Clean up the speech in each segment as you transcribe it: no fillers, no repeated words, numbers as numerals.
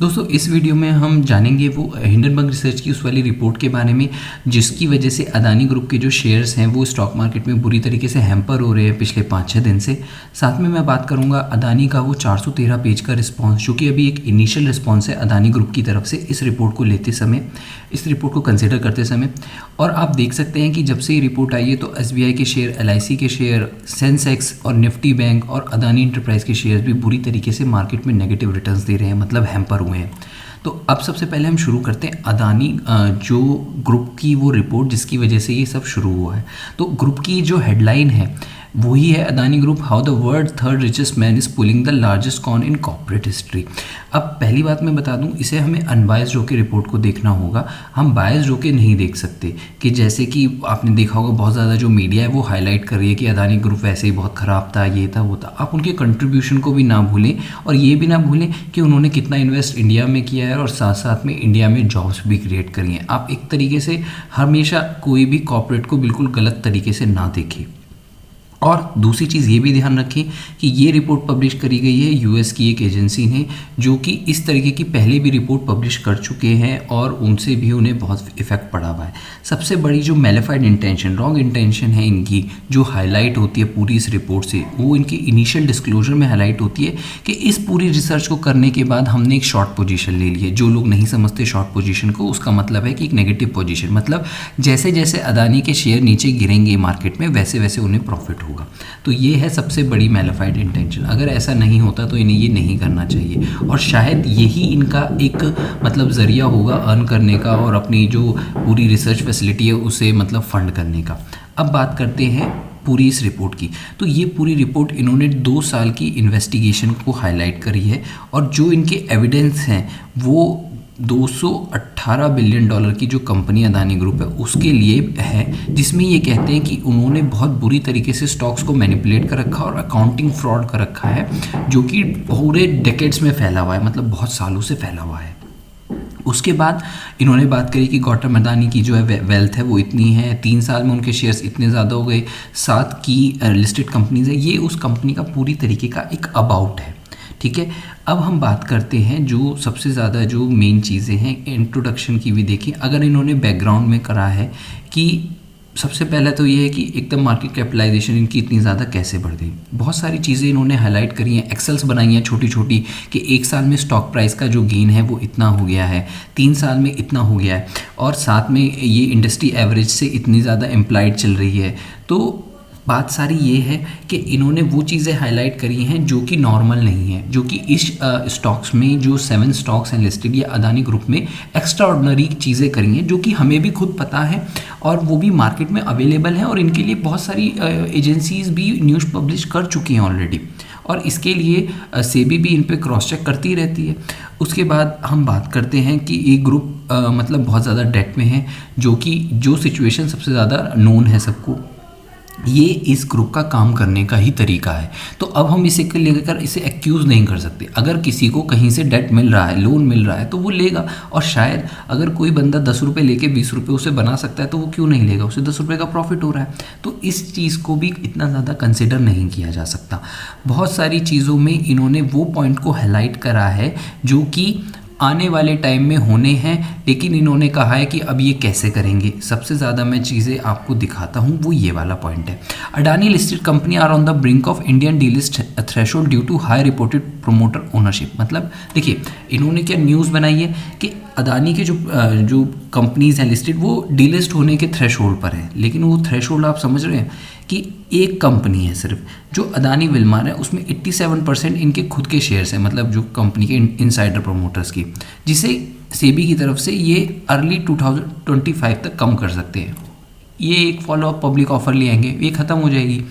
दोस्तों इस वीडियो में हम जानेंगे वो हिंडनबर्ग रिसर्च की उस वाली रिपोर्ट के बारे में जिसकी वजह से अदानी ग्रुप के जो शेयर्स हैं वो स्टॉक मार्केट में बुरी तरीके से हैम्पर हो रहे हैं पिछले 5-6 दिन से। साथ में मैं बात करूंगा अदानी का वो 413 पेज का रिस्पांस, जो कि अभी एक इनिशियल रिस्पांस है अदानी ग्रुप की तरफ से इस रिपोर्ट को लेते समय, इस रिपोर्ट को कंसिडर करते समय। और आप देख सकते हैं कि जब से ये रिपोर्ट आई है तो SBI के शेयर, LIC के शेयर, सेंसेक्स और निफ्टी बैंक और अदानी इंटरप्राइज के शेयर्स भी बुरी तरीके से मार्केट में नेगेटिव रिटर्न्स दे रहे हैं, मतलब हैम्पर हुए हैं। तो अब सबसे पहले हम शुरू करते हैं अदानी जो ग्रुप की वो रिपोर्ट जिसकी वजह से ये सब शुरू हुआ है। तो ग्रुप की जो हेडलाइन है वही है Adani group, how the world third richest man is pulling the largest con in corporate history. अब पहली बात मैं बता दूं, इसे हमें अनबायस्ड होकर रिपोर्ट को देखना होगा, हम बायस्ड होकर नहीं देख सकते। कि जैसे कि आपने देखा होगा बहुत ज़्यादा जो मीडिया है वो हाईलाइट कर रही है कि अदानी ग्रुप वैसे ही बहुत ख़राब था, ये था वो था। आप उनके कंट्रीब्यूशन को भी ना भूलें और ये भी ना भूलें कि उन्होंने कितना इन्वेस्ट इंडिया में किया है और साथ साथ में इंडिया में जॉब्स भी क्रिएट करी हैं। आप एक तरीके से हमेशा कोई भी कॉर्पोरेट को बिल्कुल गलत तरीके से ना देखें। और दूसरी चीज़ ये भी ध्यान रखें कि ये रिपोर्ट पब्लिश करी गई है US की एक एजेंसी ने, जो कि इस तरीके की पहले भी रिपोर्ट पब्लिश कर चुके हैं और उनसे भी उन्हें बहुत इफेक्ट पड़ा हुआ है। सबसे बड़ी जो मैलिफाइड इंटेंशन, रॉन्ग इंटेंशन है इनकी, जो हाईलाइट होती है पूरी इस रिपोर्ट से, वो इनकी इनिशियल डिस्क्लोजर में हाईलाइट होती है कि इस पूरी रिसर्च को करने के बाद हमने एक शॉर्ट पोजीशन ले ली है। जो लोग नहीं समझते शॉर्ट पोजीशन को, उसका मतलब है कि एक नेगेटिव पोजीशन, मतलब जैसे जैसे अदानी के शेयर नीचे गिरेंगे मार्केट में वैसे वैसे उन्हें प्रॉफिट होगा। तो ये है सबसे बड़ी मैलिफाइड इंटेंशन। अगर ऐसा नहीं होता तो इन्हें ये नहीं करना चाहिए और शायद यही इनका एक मतलब ज़रिया होगा अर्न करने का और अपनी जो पूरी रिसर्च फैसिलिटी है उसे मतलब फंड करने का। अब बात करते हैं पूरी इस रिपोर्ट की। तो ये पूरी रिपोर्ट इन्होंने 2 साल की इन्वेस्टिगेशन को हाईलाइट करी है और जो इनके एविडेंस हैं वो 218 बिलियन डॉलर की जो कंपनी अदानी ग्रुप है उसके लिए है, जिसमें ये कहते हैं कि उन्होंने बहुत बुरी तरीके से स्टॉक्स को मैनिपुलेट कर रखा और अकाउंटिंग फ्रॉड कर रखा है, जो कि पूरे डेकेड्स में फैला हुआ है, मतलब बहुत सालों से फैला हुआ है। उसके बाद इन्होंने बात करी कि गौतम अदानी की जो है वेल्थ है वो इतनी है, 3 साल में उनके शेयर्स इतने ज़्यादा हो गए, 7 की लिस्टेड कंपनीज है। ये उस कंपनी का पूरी तरीके का एक अबाउट है, ठीक है। अब हम बात करते हैं जो सबसे ज़्यादा जो मेन चीज़ें हैं इंट्रोडक्शन की भी देखें। अगर इन्होंने बैकग्राउंड में करा है कि सबसे पहला तो ये है कि एकदम मार्केट कैपिटलाइजेशन इनकी इतनी ज़्यादा कैसे बढ़ गई। बहुत सारी चीज़ें इन्होंने हाईलाइट करी हैं, एक्सेल्स बनाई हैं छोटी छोटी कि 1 साल में स्टॉक प्राइस का जो गेन है वो इतना हो गया है, 3 साल में इतना हो गया है और साथ में ये इंडस्ट्री एवरेज से इतनी ज़्यादा इम्प्लाइड चल रही है। तो बात सारी ये है कि इन्होंने वो चीज़ें हाईलाइट करी हैं जो कि नॉर्मल नहीं है, जो कि इस स्टॉक्स में जो 7 स्टॉक्स हैं लिस्टेड या अदानी ग्रुप में एक्स्ट्रा ऑर्डिनरी चीज़ें करी हैं, जो कि हमें भी खुद पता है और वो भी मार्केट में अवेलेबल है और इनके लिए बहुत सारी एजेंसीज़ भी न्यूज़ पब्लिश कर चुकी हैं ऑलरेडी और इसके लिए सेबी भी इन पे क्रॉस चेक करती रहती है। उसके बाद हम बात करते हैं कि ये ग्रुप मतलब बहुत ज़्यादा डेट में है, जो कि जो सिचुएशन सबसे ज़्यादा नोन है सबको, ये इस ग्रुप का काम करने का ही तरीका है। तो अब हम इसे लेकर इसे एक्यूज़ नहीं कर सकते। अगर किसी को कहीं से डेट मिल रहा है, लोन मिल रहा है तो वो लेगा, और शायद अगर कोई बंदा 10 रुपये लेके 20 रुपये उसे बना सकता है तो वो क्यों नहीं लेगा, उसे 10 रुपये का प्रॉफिट हो रहा है। तो इस चीज़ को भी इतना ज़्यादा कंसिडर नहीं किया जा सकता। बहुत सारी चीज़ों में इन्होंने वो पॉइंट को हाईलाइट करा है जो कि आने वाले टाइम में होने हैं, लेकिन इन्होंने कहा है कि अब ये कैसे करेंगे। सबसे ज़्यादा मैं चीज़ें आपको दिखाता हूँ, वो ये वाला पॉइंट है। Adani listed company are on the brink of Indian delist threshold due to high reported promoter ownership. मतलब देखिए इन्होंने क्या न्यूज़ बनाई है कि अदानी के जो कंपनीज़ हैं लिस्टेड वो डीलिस्ट होने के थ्रेशोल्ड पर है, लेकिन वो थ्रेशोल्ड आप समझ रहे हैं कि एक कंपनी है सिर्फ जो अदानी विल्मार है, उसमें 87% इनके खुद के शेयर्स हैं, मतलब जो कंपनी के इनसाइडर प्रोमोटर्स की, जिसे सेबी की तरफ से ये अर्ली 2025 तक कम कर सकते हैं। ये एक फॉलो अप पब्लिक ऑफर ले आएंगे, ये ख़त्म हो जाएगी।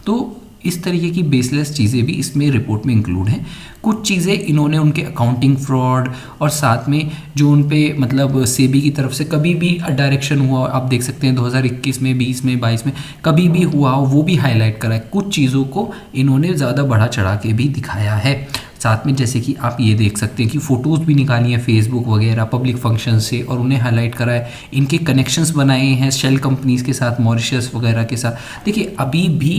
तो इस तरीके की बेसलेस चीज़ें भी इसमें रिपोर्ट में इंक्लूड हैं। कुछ चीज़ें इन्होंने उनके अकाउंटिंग फ्रॉड और साथ में जो उन पे मतलब सेबी की तरफ से कभी भी डायरेक्शन हुआ, आप देख सकते हैं 2021 में, 20 में, 22 में कभी भी हुआ हो, वो भी हाईलाइट करा है। कुछ चीज़ों को इन्होंने ज़्यादा बढ़ा चढ़ा के भी दिखाया है। साथ में जैसे कि आप ये देख सकते हैं कि फ़ोटोज़ भी निकाली हैं फेसबुक वगैरह पब्लिक फंक्शन से और उन्हें हाईलाइट करा है। इनके कनेक्शंस बनाए हैं शेल कंपनीज़ के साथ, मॉरिशस वगैरह के साथ। देखिए अभी भी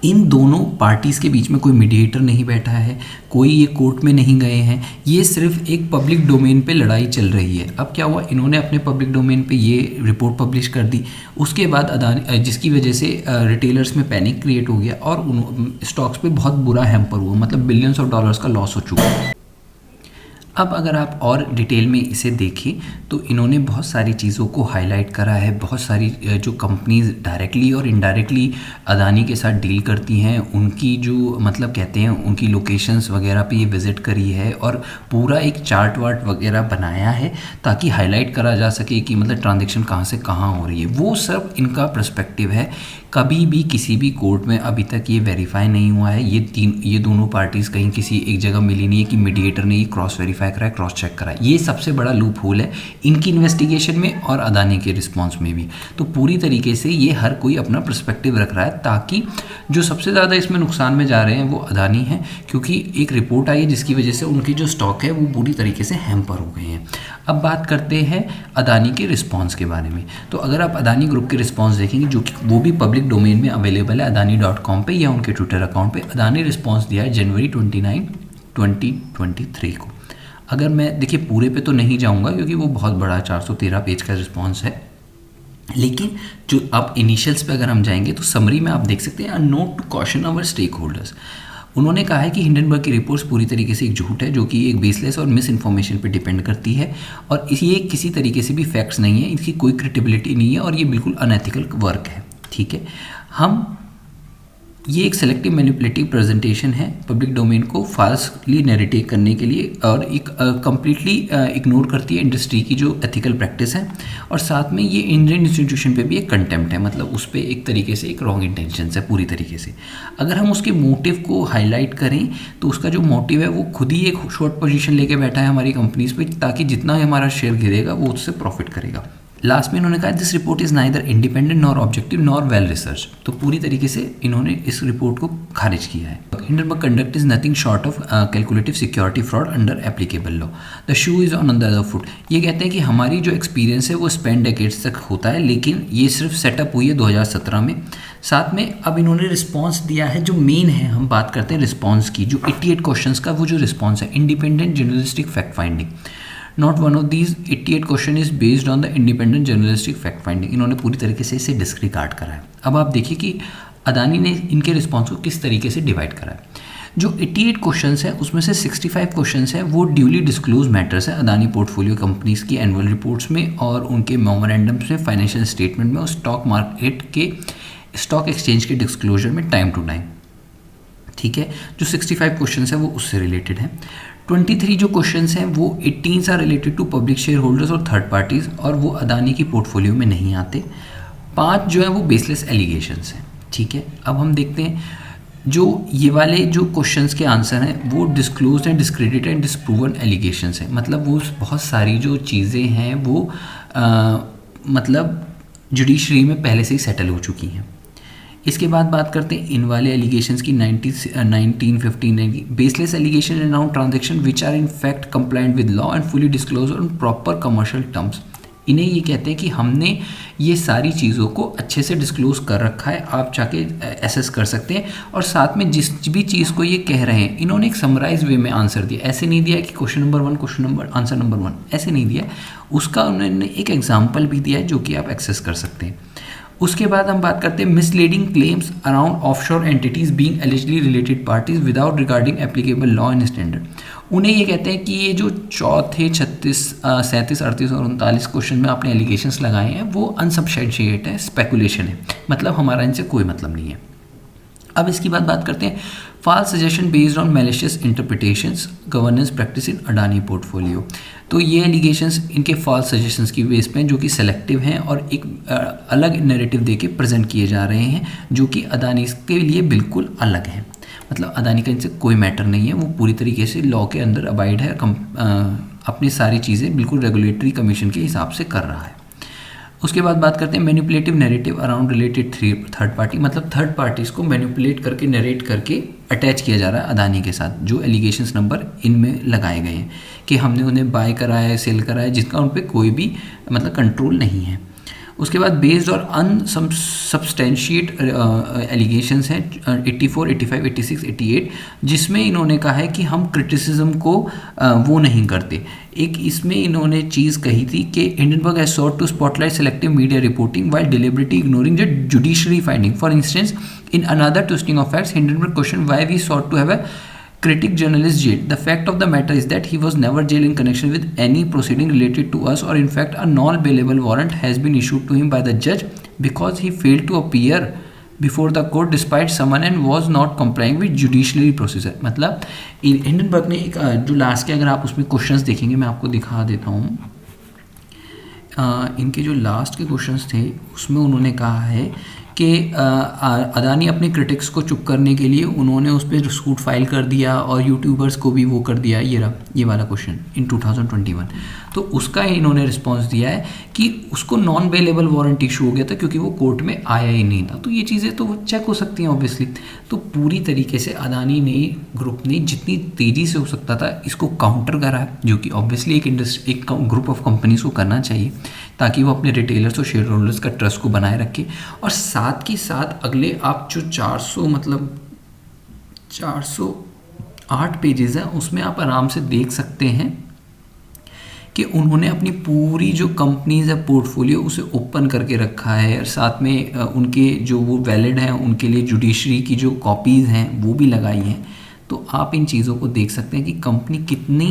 इन दोनों पार्टीज़ के बीच में कोई मीडिएटर नहीं बैठा है, कोई ये कोर्ट में नहीं गए हैं, ये सिर्फ एक पब्लिक डोमेन पे लड़ाई चल रही है। अब क्या हुआ, इन्होंने अपने पब्लिक डोमेन पे ये रिपोर्ट पब्लिश कर दी, उसके बाद अदानी, जिसकी वजह से रिटेलर्स में पैनिक क्रिएट हो गया और स्टॉक्स पे बहुत बुरा हैम्पर हुआ, मतलब बिलियंस ऑफ डॉलर्स का लॉस हो चुका है। अब अगर आप और डिटेल में इसे देखें तो इन्होंने बहुत सारी चीज़ों को हाईलाइट करा है, बहुत सारी जो कंपनीज डायरेक्टली और इनडायरेक्टली अदानी के साथ डील करती हैं, उनकी जो मतलब कहते हैं उनकी लोकेशंस वगैरह पे ये विज़िट करी है और पूरा एक चार्ट वार्ट वगैरह बनाया है ताकि हाईलाइट करा जा सके कि मतलब ट्रांजैक्शन कहाँ से कहाँ हो रही है। वो सब इनका पर्सपेक्टिव है। कभी भी किसी भी कोर्ट में अभी तक ये वेरीफाई नहीं हुआ है, ये दोनों पार्टीज़ कहीं किसी एक जगह मिली नहीं है कि मीडिएटर ने ये क्रॉस वेरीफाई करा है, क्रॉस चेक करा है। ये सबसे बड़ा लूप होल है इनकी इन्वेस्टिगेशन में और अदानी के रिस्पॉन्स में भी। तो पूरी तरीके से ये हर कोई अपना पर्सपेक्टिव रख रहा है ताकि जो सबसे ज़्यादा इसमें नुकसान में जा रहे हैं वो अदानी हैं, क्योंकि एक रिपोर्ट आई है जिसकी वजह से उनकी जो स्टॉक है वो पूरी तरीके से हैम्पर हो गए हैं। अब बात करते हैं अदानी के रिस्पॉन्स के बारे में। तो अगर आप अदानी ग्रुप के रिस्पॉन्स देखेंगे, जो कि वो भी पब्लिक डोमेन में अवेलेबल है अदानी.com पे या उनके ट्विटर अकाउंट पे, अदानी रिस्पॉन्स दिया है जनवरी 29, 2023 को। अगर मैं देखिए पूरे पे तो नहीं जाऊंगा क्योंकि वो बहुत बड़ा 413 पेज का रिस्पॉन्स है, लेकिन जो आप इनिशियल्स पे अगर हम जाएंगे तो समरी में आप देख सकते हैं, a note to caution our stake holders. उन्होंने कहा है कि हिंडनबर्ग की रिपोर्ट्स पूरी तरीके से एक झूठ है जो कि एक बेसलेस और मिस इन्फॉर्मेशन पर डिपेंड करती है और ये किसी तरीके से भी फैक्ट्स नहीं है, इसकी कोई क्रेडिबिलिटी नहीं है और ये बिल्कुल अनएथिकल वर्क है। ठीक है, ये एक सेलेक्टिव मैनिपुलेटिव प्रेजेंटेशन है पब्लिक डोमेन को फाल्सली नैरेटिव करने के लिए और एक कम्प्लीटली इग्नोर करती है इंडस्ट्री की जो एथिकल प्रैक्टिस है, और साथ में ये इंडियन इंस्टीट्यूशन पे भी एक कंटेम्प्ट है, मतलब उस पर एक तरीके से एक रॉन्ग इंटेंशन है पूरी तरीके से। अगर हम उसके मोटिव को हाईलाइट करें तो उसका जो मोटिव है वो खुद ही एक शॉर्ट पोजीशन लेके बैठा है हमारी कंपनीज पे, ताकि जितना हमारा शेयर गिरेगा वो उससे प्रॉफिट करेगा। लास्ट में इन्होंने कहा this report is neither independent nor objective nor well research. तो पूरी तरीके से इन्होंने इस रिपोर्ट को खारिज किया है। Hindenburg conduct is nothing short of calculative security fraud under applicable law, the shoe is on the other foot. ये कहते हैं कि हमारी जो एक्सपीरियंस है वो स्पेन डेकेड्स तक होता है, लेकिन ये सिर्फ सेटअप हुई है 2017 में। साथ में अब इन्होंने रिस्पॉन्स दिया है, जो मेन है, हम बात करते हैं रिस्पॉन्स की, जो 88 क्वेश्चंस का वो जो रिस्पॉन्स है, independent journalistic fact finding. Not one of these 88 question is based on the independent journalistic fact finding. इन्होंने पूरी तरीके से इसे डिस्क्रिगार्ड करा है। अब आप देखिए कि अदानी ने इनके रिस्पॉन्स को किस तरीके से डिवाइड करा है। जो 88 क्वेश्चंस हैं उसमें से 65 क्वेश्चंस हैं वो ड्यूली डिस्क्लोज मैटर्स है अदानी पोर्टफोलियो कंपनीज की एनुअल रिपोर्ट्स में और उनके मेमोरेंडम्स में, फाइनेंशियल स्टेटमेंट में और स्टॉक मार्केट के स्टॉक एक्सचेंज के डिस्क्लोजर में टाइम टू टाइम। ठीक है, जो 65 क्वेश्चंस हैं वो उससे रिलेटेड हैं। 23 जो क्वेश्चंस हैं वो 18 are related to public share holders और थर्ड पार्टीज़, और वो अदानी की पोर्टफोलियो में नहीं आते। 5 जो है वो बेसलेस एलिगेशंस हैं। ठीक है, अब हम देखते हैं जो ये वाले जो क्वेश्चंस के आंसर हैं वो disclose and discredited and disproven allegations हैं, मतलब वो बहुत सारी जो चीज़ें हैं वो मतलब जुडिशरी में पहले से ही सेटल हो चुकी हैं। इसके बाद बात करते हैं इन वाले एलिगेशंस की 1915 baseless allegation around transaction which are in fact compliant with law and fully disclose on proper commercial terms. इन्हें ये कहते हैं कि हमने ये सारी चीज़ों को अच्छे से डिस्क्लोज कर रखा है, आप जाके एसेस कर सकते हैं। और साथ में जिस भी चीज़ को ये कह रहे हैं इन्होंने एक समराइज वे में आंसर दिया, ऐसे नहीं दिया कि question number 1 question number answer number 1, ऐसे नहीं दिया। उसका उन्होंने एक एग्जाम्पल भी दिया है जो कि आप एक्सेस कर सकते हैं। उसके बाद हम बात करते हैं misleading claims around offshore entities being eligibly related parties without regarding applicable law and standard. उन्हें ये कहते हैं कि ये जो चौथे 36, 37, 38 और 39 क्वेश्चन में आपने एलिगेशंस लगाए हैं वो अनसब्सटेंशिएट है, स्पेकुलेशन है, मतलब हमारा इनसे कोई मतलब नहीं है। अब इसकी बात करते हैं false suggestion based on malicious interpretations governance practice in Adani portfolio. तो ये एलिगेशंस इनके फॉल्स सजेशंस की बेस पे हैं जो कि सेलेक्टिव हैं और एक अलग नैरेटिव देके प्रेजेंट किए जा रहे हैं जो कि अदानी के लिए बिल्कुल अलग है। मतलब अदानी का इनसे कोई मैटर नहीं है, वो पूरी तरीके से लॉ के अंदर अबाइड है, अपनी सारी चीज़ें बिल्कुल रेगुलेटरी कमीशन के हिसाब से कर रहा है। उसके बाद बात करते हैं manipulative narrative around related third party, मतलब थर्ड पार्टीज़ को मैनिपुलेट करके नरेट करके अटैच किया जा रहा है अदानी के साथ, जो एलिगेशंस नंबर इनमें लगाए गए हैं कि हमने उन्हें बाय कराया है, सेल कराया है, जिसका उन पर कोई भी मतलब कंट्रोल नहीं है। उसके बाद बेस्ड और अनसब्सटेंशिएट एलिगेशंस हैं 84, 85, 86, 88, जिसमें इन्होंने कहा है कि हम क्रिटिसिज्म को वो नहीं करते। एक इसमें इन्होंने चीज़ कही थी कि Hindenburg has sought to spotlight selective media reporting while deliberately ignoring the judiciary finding. For instance, in another twisting of facts, Hindenburg questioned why we sought to have a critic journalist jailed. The fact of the matter is that he was never jailed in connection with any proceeding related to us, or in fact a non-bailable warrant has been issued to him by the judge because he failed to appear before the court despite summon and was not complying with judiciary procedure. मतलब Hindenburg ने एक जो last के, अगर आप उसमें questions देखेंगे, मैं आपको दिखा देता हूँ, इनके जो लास्ट के क्वेश्चंस थे उसमें उन्होंने कहा है कि अदानी अपने क्रिटिक्स को चुप करने के लिए उन्होंने उस पर सूट फाइल कर दिया और यूट्यूबर्स को भी वो कर दिया। ये वाला क्वेश्चन इन 2021, तो उसका इन्होंने रिस्पांस दिया है कि उसको नॉन बेलेबल वारंट इशू हो गया था क्योंकि वो कोर्ट में आया ही नहीं था। तो ये चीज़ें तो चेक हो सकती हैं ऑब्वियसली। तो पूरी तरीके से अदानी ने, ग्रुप ने जितनी तेज़ी से हो सकता था इसको काउंटर करा है, जो कि ऑब्वियसली एक ग्रुप ऑफ कंपनीज को करना चाहिए ताकि वो अपने रिटेलर्स और शेयर होल्डर्स का ट्रस्ट को बनाए रखे। और साथ के साथ अगले आप जो 408 पेजेस हैं उसमें आप आराम से देख सकते हैं कि उन्होंने अपनी पूरी जो कंपनीज है पोर्टफोलियो उसे ओपन करके रखा है, और साथ में उनके जो वो वैलिड हैं उनके लिए जुडिशरी की जो कॉपीज़ हैं वो भी लगाई हैं। तो आप इन चीज़ों को देख सकते हैं कि कंपनी कितनी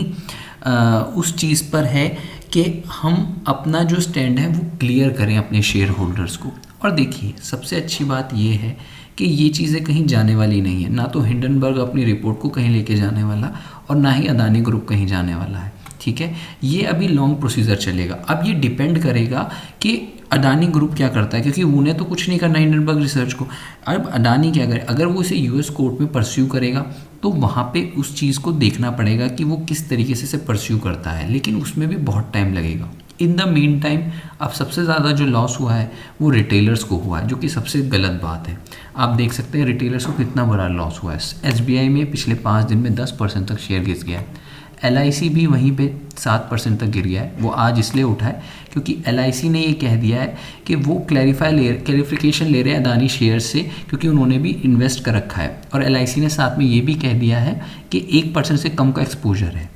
उस चीज़ पर है कि हम अपना जो स्टैंड है वो क्लियर करें अपने शेयर होल्डर्स को। और देखिए सबसे अच्छी बात ये है कि ये चीज़ें कहीं जाने वाली नहीं है, ना तो हिंडनबर्ग अपनी रिपोर्ट को कहीं लेके जाने वाला और ना ही अदानी ग्रुप कहीं जाने वाला है। ठीक है, ये अभी लॉन्ग प्रोसीजर चलेगा। अब ये डिपेंड करेगा कि अडानी ग्रुप क्या करता है, क्योंकि उन्हें तो कुछ नहीं करना हिंडनबर्ग रिसर्च को। अब अडानी क्या करे, अगर वो इसे यूएस कोर्ट में परस्यू करेगा तो वहाँ पे उस चीज़ को देखना पड़ेगा कि वो किस तरीके से इसे परस्यू करता है, लेकिन उसमें भी बहुत टाइम लगेगा। इन द मीन टाइम अब सबसे ज़्यादा जो लॉस हुआ है वो रिटेलर्स को हुआ है, जो कि सबसे गलत बात है। आप देख सकते हैं रिटेलर्स को कितना बड़ा लॉस हुआ है। एसबीआई में पिछले 5 दिन में 10% तक शेयर गिर गया है। LIC भी वहीं पे 7% तक गिर गया है। वो आज इसलिए उठा है क्योंकि LIC ने ये कह दिया है कि वो क्लैरिफिकेशन ले रहे हैं अदानी शेयर से, क्योंकि उन्होंने भी इन्वेस्ट कर रखा है। और LIC ने साथ में ये भी कह दिया है कि 1% से कम का एक्सपोजर है,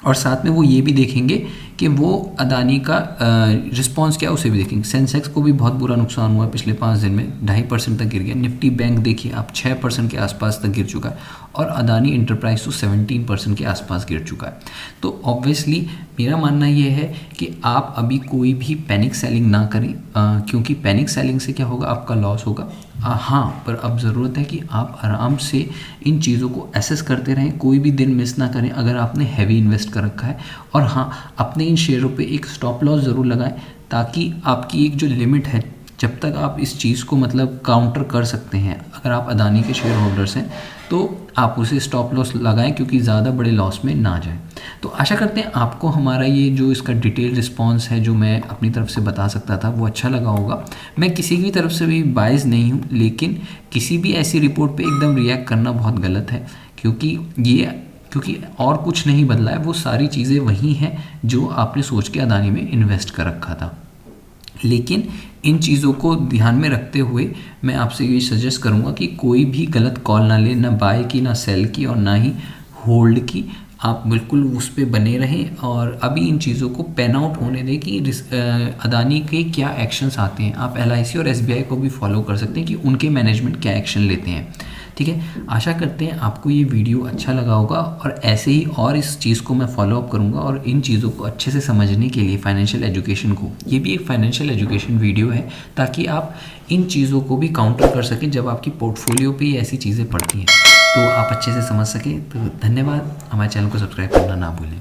और साथ में वो ये भी देखेंगे कि वो अदानी का रिस्पांस क्या है उसे भी देखेंगे। सेंसेक्स को भी बहुत बुरा नुकसान हुआ पिछले 5 दिन में, 2.5% तक गिर गया। निफ्टी बैंक देखिए आप 6% के आसपास तक गिर चुका है, और अदानी इंटरप्राइज तो 17% के आसपास गिर चुका है। तो ऑब्वियसली मेरा मानना ये है कि आप अभी कोई भी पैनिक सेलिंग ना करें, क्योंकि पैनिक सेलिंग से क्या होगा, आपका लॉस होगा। हाँ, पर अब ज़रूरत है कि आप आराम से इन चीज़ों को एसेस करते रहें, कोई भी दिन मिस ना करें अगर आपने हैवी इन्वेस्ट कर रखा है। और हाँ, अपने इन शेयरों पे एक स्टॉप लॉस ज़रूर लगाएं, ताकि आपकी एक जो लिमिट है, जब तक आप इस चीज़ को मतलब काउंटर कर सकते हैं, अगर आप अदानी के शेयर होल्डर्स हैं तो आप उसे स्टॉप लॉस लगाएं, क्योंकि ज़्यादा बड़े लॉस में ना जाएं। तो आशा करते हैं आपको हमारा ये जो इसका डिटेल रिस्पांस है जो मैं अपनी तरफ से बता सकता था वो अच्छा लगा होगा। मैं किसी की तरफ से भी बायस नहीं हूँ, लेकिन किसी भी ऐसी रिपोर्ट पे एकदम रिएक्ट करना बहुत गलत है, क्योंकि और कुछ नहीं बदला है, वो सारी चीज़ें वही हैं जो आपने सोच के अदानी में इन्वेस्ट कर रखा था। लेकिन इन चीज़ों को ध्यान में रखते हुए मैं आपसे ये सजेस्ट करूँगा कि कोई भी गलत कॉल ना ले, ना बाय की, ना सेल की, और ना ही होल्ड की। आप बिल्कुल उस पर बने रहें और अभी इन चीज़ों को पैन आउट होने दें कि अदानी के क्या एक्शंस आते हैं। आप LIC और SBI को भी फॉलो कर सकते हैं कि उनके मैनेजमेंट क्या एक्शन लेते हैं। ठीक है, आशा करते हैं आपको ये वीडियो अच्छा लगा होगा, और ऐसे ही और इस चीज़ को मैं फॉलो अप करूँगा। और इन चीज़ों को अच्छे से समझने के लिए फाइनेंशियल एजुकेशन को, ये भी एक फाइनेंशियल एजुकेशन वीडियो है, ताकि आप इन चीज़ों को भी काउंटर कर सकें जब आपकी पोर्टफोलियो पे ऐसी चीज़ें पड़ती हैं, तो आप अच्छे से समझ सकें। तो धन्यवाद, हमारे चैनल को सब्सक्राइब करना ना भूलें।